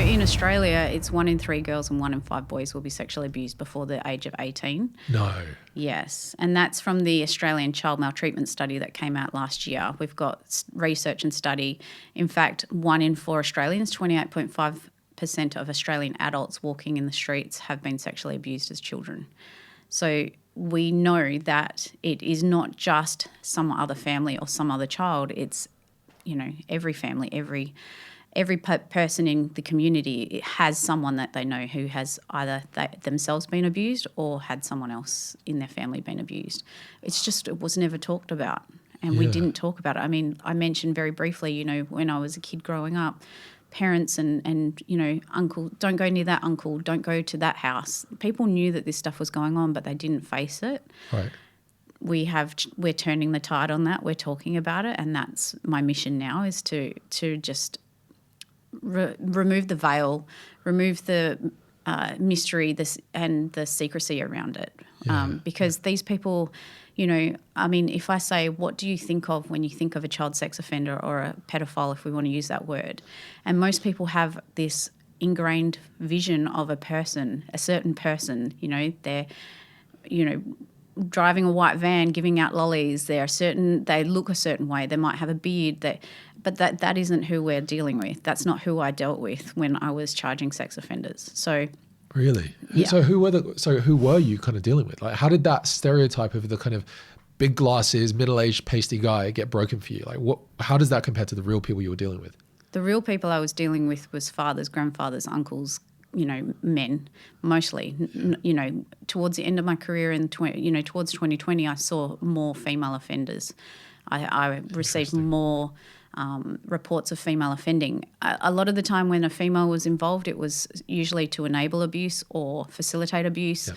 in Australia, it's 1 in 3 girls and 1 in 5 boys will be sexually abused before the age of 18. No. Yes, and that's from the Australian Child Maltreatment Study that came out last year. We've got research and study. In fact, 1 in 4 Australians, 28.5% of Australian adults walking in the streets have been sexually abused as children. So we know that it is not just some other family or some other child. It's, every family, every person in the community has someone that they know who has either themselves been abused or had someone else in their family been abused. It was never talked about, and we didn't talk about it. I mean, I mentioned very briefly, when I was a kid growing up, parents and uncle, don't go near that uncle, don't go to that house. People knew that this stuff was going on, but they didn't face it. Right. We're turning the tide on that. We're talking about it, and that's my mission now, is to just remove the veil, remove the mystery, and the secrecy around it. Because these people, if I say, what do you think of when you think of a child sex offender or a pedophile, if we want to use that word? And most people have this ingrained vision of a certain person, they're, driving a white van, giving out lollies. They look a certain way. They might have a beard. But that isn't who we're dealing with. That's not who I dealt with when I was charging sex offenders. So really, yeah. So who were you kind of dealing with? Like, how did that stereotype of the kind of big glasses, middle-aged, pasty guy get broken for you? Like, how does that compare to the real people you were dealing with? The real people I was dealing with was fathers, grandfathers, uncles, men mostly. Towards the end of my career towards 2020, I saw more female offenders. I received more reports of female offending. A lot of the time when a female was involved, it was usually to enable abuse or facilitate abuse. Yep.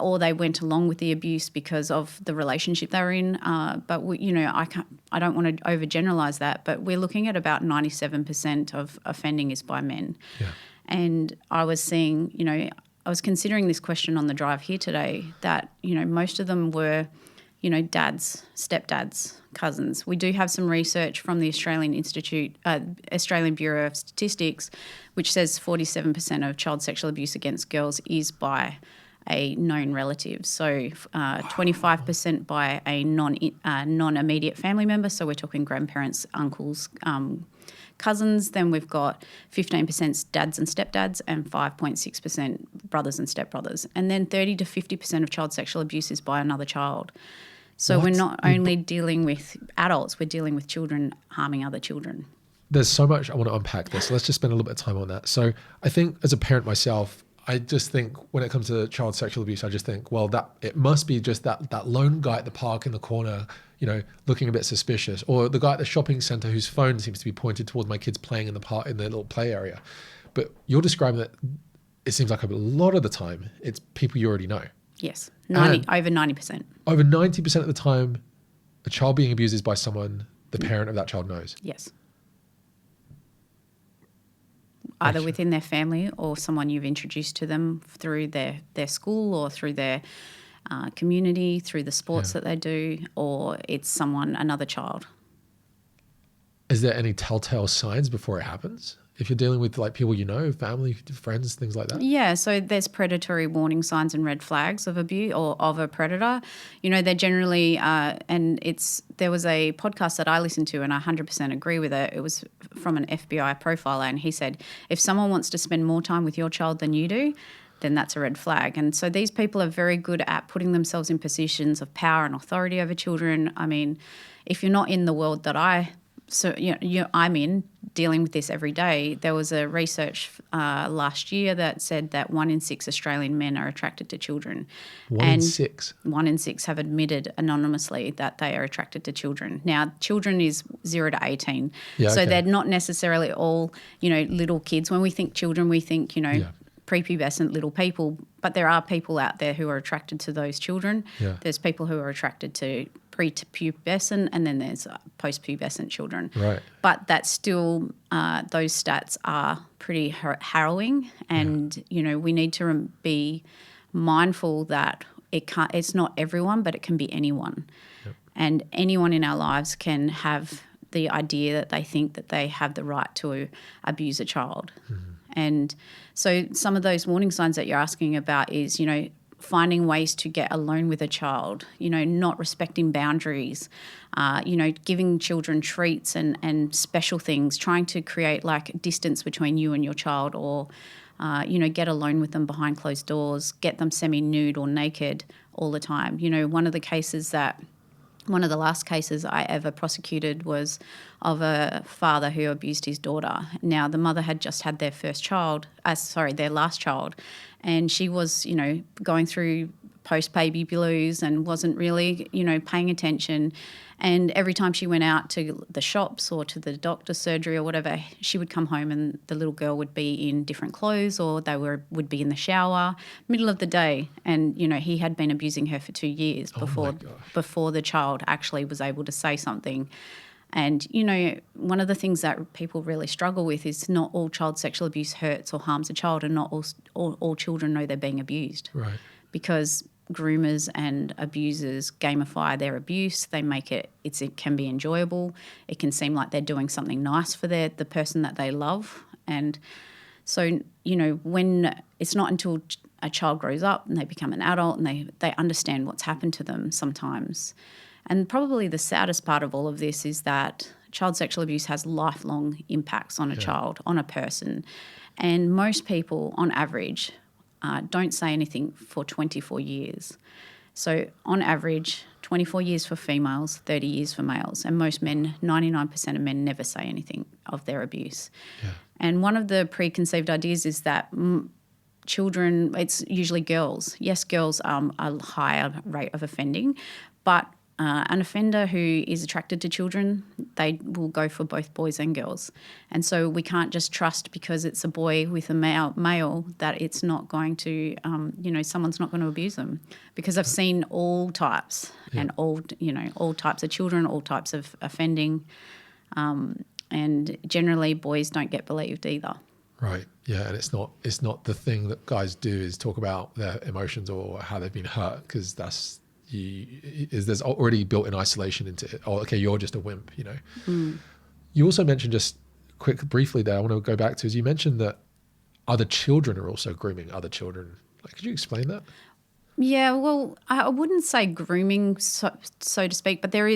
Or they went along with the abuse because of the relationship they were in. But I don't want to overgeneralize that, but we're looking at about 97% of offending is by men. Yeah. And I was seeing, I was considering this question on the drive here today, that, most of them were, dads, stepdads, cousins. We do have some research from the Australian Bureau of Statistics, which says 47% of child sexual abuse against girls is by a known relative. So 25% by a non-immediate family member. So we're talking grandparents, uncles, cousins. Then we've got 15% dads and stepdads and 5.6% brothers and stepbrothers. And then 30 to 50% of child sexual abuse is by another child. So we're not only dealing with adults, we're dealing with children harming other children. There's so much I want to unpack this. So let's just spend a little bit of time on that. So I think as a parent myself, I just think when it comes to child sexual abuse, I just think, well, that it must be just that lone guy at the park in the corner, looking a bit suspicious, or the guy at the shopping center whose phone seems to be pointed towards my kids playing in the park in their little play area. But you're describing that it seems like a lot of the time it's people you already know. Yes, over 90%. Over 90% of the time, a child being abused is by someone the parent of that child knows. Yes. Either within their family or someone you've introduced to them through their school or through their community, through the sports that they do, or it's another child. Is there any telltale signs before it happens? If you're dealing with like people family, friends, things like that? Yeah, so there's predatory warning signs and red flags of abuse or of a predator. They're generally, there was a podcast that I listened to and I 100% agree with it. It was from an FBI profiler, and he said, if someone wants to spend more time with your child than you do, then that's a red flag. And so these people are very good at putting themselves in positions of power and authority over children. I mean, if you're not in the world that I'm in, dealing with this every day. There was a research last year that said that 1 in 6 Australian men are attracted to children. 1 in 6? 1 in 6 have admitted anonymously that they are attracted to children. Now, children is 0 to 18. Yeah, so they're not necessarily all, little kids. When we think children, we think, prepubescent little people, but there are people out there who are attracted to those children. Yeah. There's people who are attracted to prepubescent, and then there's postpubescent children. Right. But that's still, those stats are pretty harrowing, and we need to be mindful that it's not everyone, but it can be anyone. Yep. And anyone in our lives can have the idea that they think that they have the right to abuse a child. Mm-hmm. And so some of those warning signs that you're asking about is, finding ways to get alone with a child, not respecting boundaries, giving children treats and special things, trying to create like distance between you and your child, or, get alone with them behind closed doors, get them semi-nude or naked all the time. One of the last cases I ever prosecuted was of a father who abused his daughter. Now, the mother had just had their their last child, and she was, going through post-baby blues and wasn't really, paying attention. And every time she went out to the shops or to the doctor's surgery or whatever, she would come home and the little girl would be in different clothes, or would be in the shower, middle of the day. And, he had been abusing her for 2 years before the child actually was able to say something. And, one of the things that people really struggle with is not all child sexual abuse hurts or harms a child, and not all children know they're being abused. Right. Because groomers and abusers gamify their abuse. They make it can be enjoyable. It can seem like they're doing something nice for the person that they love. And so, when it's not until a child grows up and they become an adult and they understand what's happened to them sometimes. And probably the saddest part of all of this is that child sexual abuse has lifelong impacts on a child, on a person. And most people, on average, don't say anything for 24 years. So on average, 24 years for females, 30 years for males. And most men, 99% of men, never say anything of their abuse. Yeah. And one of the preconceived ideas is that children, it's usually girls. Yes, girls are a higher rate of offending, but an offender who is attracted to children, they will go for both boys and girls. And so we can't just trust because it's a boy with a male that it's not going to, someone's not going to abuse them. Because I've seen all types and all types of children, all types of offending. And generally boys don't get believed either. Right. Yeah. And it's not the thing that guys do is talk about their emotions or how they've been hurt, because there's already built-in isolation into it. Oh, okay, you're just a wimp, You also mentioned, just briefly there, I want to go back to, is you mentioned that other children are also grooming other children. Could you explain that? Yeah, well, I wouldn't say grooming, so to speak, but there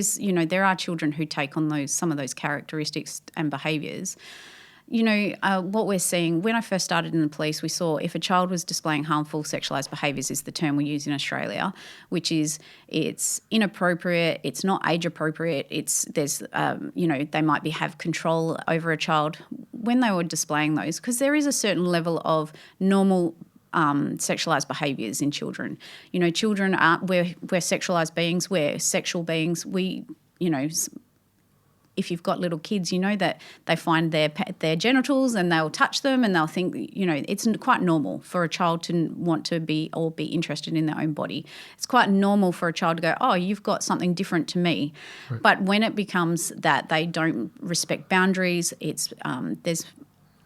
are children who take on some of those characteristics and behaviours. What we're seeing, when I first started in the police, we saw if a child was displaying harmful sexualised behaviours, is the term we use in Australia, which is it's inappropriate, it's not age appropriate, they might have control over a child when they were displaying those, because there is a certain level of normal sexualised behaviours in children. Children we're sexualised beings, we're sexual beings, if you've got little kids, that they find their genitals and they'll touch them and they'll think, it's quite normal for a child to want to be interested in their own body. It's quite normal for a child to go, oh, you've got something different to me. Right. But when it becomes that they don't respect boundaries, there's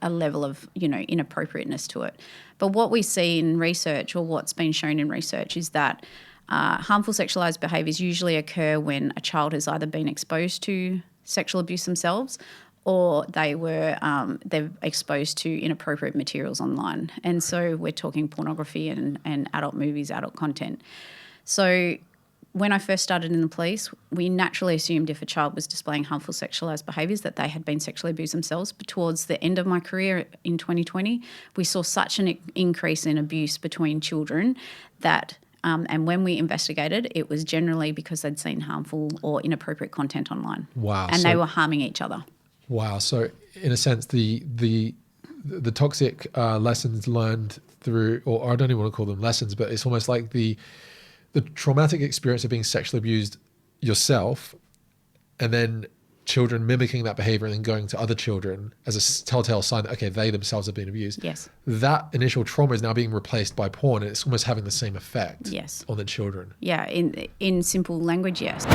a level of, inappropriateness to it. But what we see in research, or what's been shown in research, is that harmful sexualised behaviours usually occur when a child has either been exposed to sexual abuse themselves, or they're exposed to inappropriate materials online. And so we're talking pornography and adult movies, adult content. So when I first started in the police, we naturally assumed if a child was displaying harmful sexualised behaviours that they had been sexually abused themselves. But towards the end of my career in 2020, we saw such an increase in abuse between children that and when we investigated, it was generally because they'd seen harmful or inappropriate content online. Wow. And they were harming each other. Wow. So in a sense, the toxic lessons learned through, or I don't even want to call them lessons, but it's almost like the traumatic experience of being sexually abused yourself, and then children mimicking that behavior and then going to other children as a telltale sign that, okay, they themselves have been abused. Yes. That initial trauma is now being replaced by porn, and it's almost having the same effect on the children. Yeah, in simple language, yes.